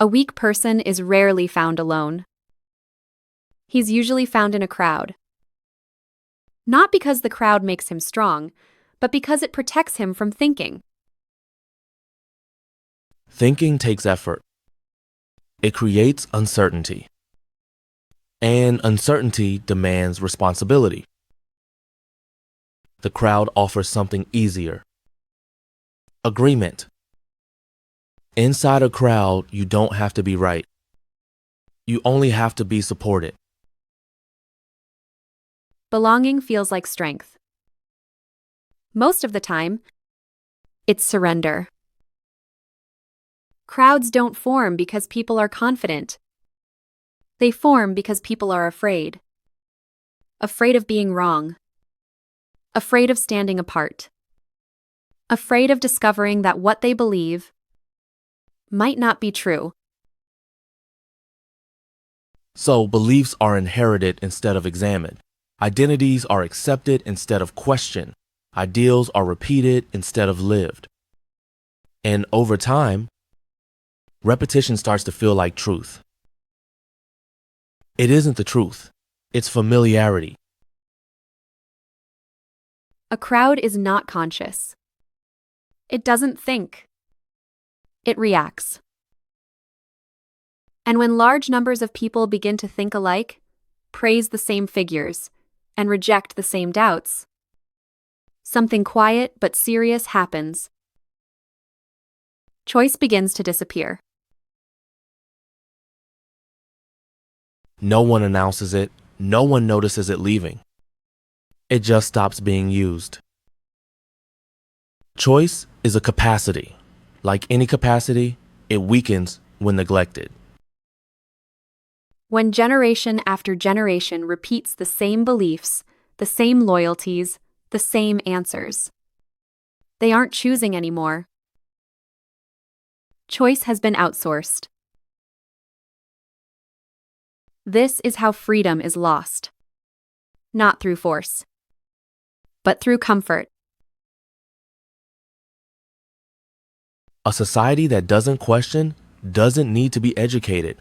A weak person is rarely found alone. He's usually found in a crowd. Not because the crowd makes him strong, but because it protects him from thinking. Thinking takes effort. It creates uncertainty. And uncertainty demands responsibility. The crowd offers something easier. Agreement. Inside a crowd, you don't have to be right. You only have to be supported. Belonging feels like strength. Most of the time, it's surrender. Crowds don't form because people are confident. They form because people are afraid. Afraid of being wrong. Afraid of standing apart. Afraid of discovering that what they believe might not be true. So beliefs are inherited instead of examined. Identities are accepted instead of questioned. Ideals are repeated instead of lived. And over time, repetition starts to feel like truth. It isn't the truth. It's familiarity. A crowd is not conscious. It doesn't think. It reacts. And when large numbers of people begin to think alike, praise the same figures, and reject the same doubts, something quiet but serious happens. Choice begins to disappear. No one announces it. No one notices it leaving. It just stops being used. Choice is a capacity. Like any capacity, it weakens when neglected. When generation after generation repeats the same beliefs, the same loyalties, the same answers, they aren't choosing anymore. Choice has been outsourced. This is how freedom is lost. Not through force, but through comfort. A society that doesn't question doesn't need to be educated.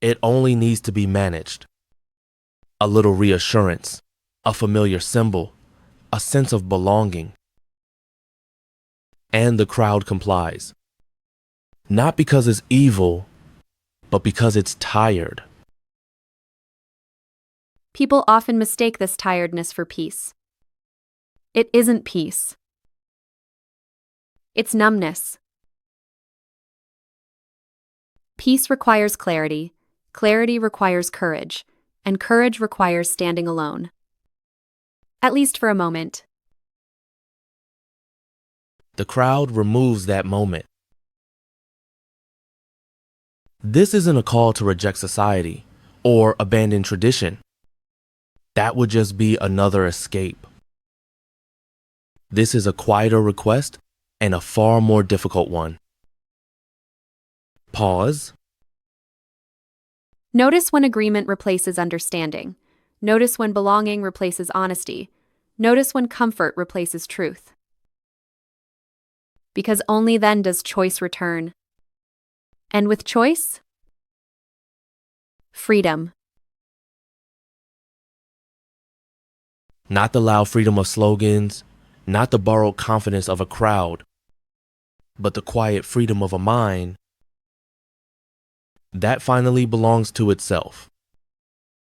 It only needs to be managed. A little reassurance, a familiar symbol, a sense of belonging. And the crowd complies. Not because it's evil, but because it's tired. People often mistake this tiredness for peace. It isn't peace. It's numbness. Peace requires clarity, clarity requires courage, and courage requires standing alone. At least for a moment. The crowd removes that moment. This isn't a call to reject society or abandon tradition. That would just be another escape. This is a quieter request and a far more difficult one. Pause. Notice when agreement replaces understanding. Notice when belonging replaces honesty. Notice when comfort replaces truth. Because only then does choice return. And with choice, freedom. Not the loud freedom of slogans, not the borrowed confidence of a crowd, but the quiet freedom of a mind that finally belongs to itself.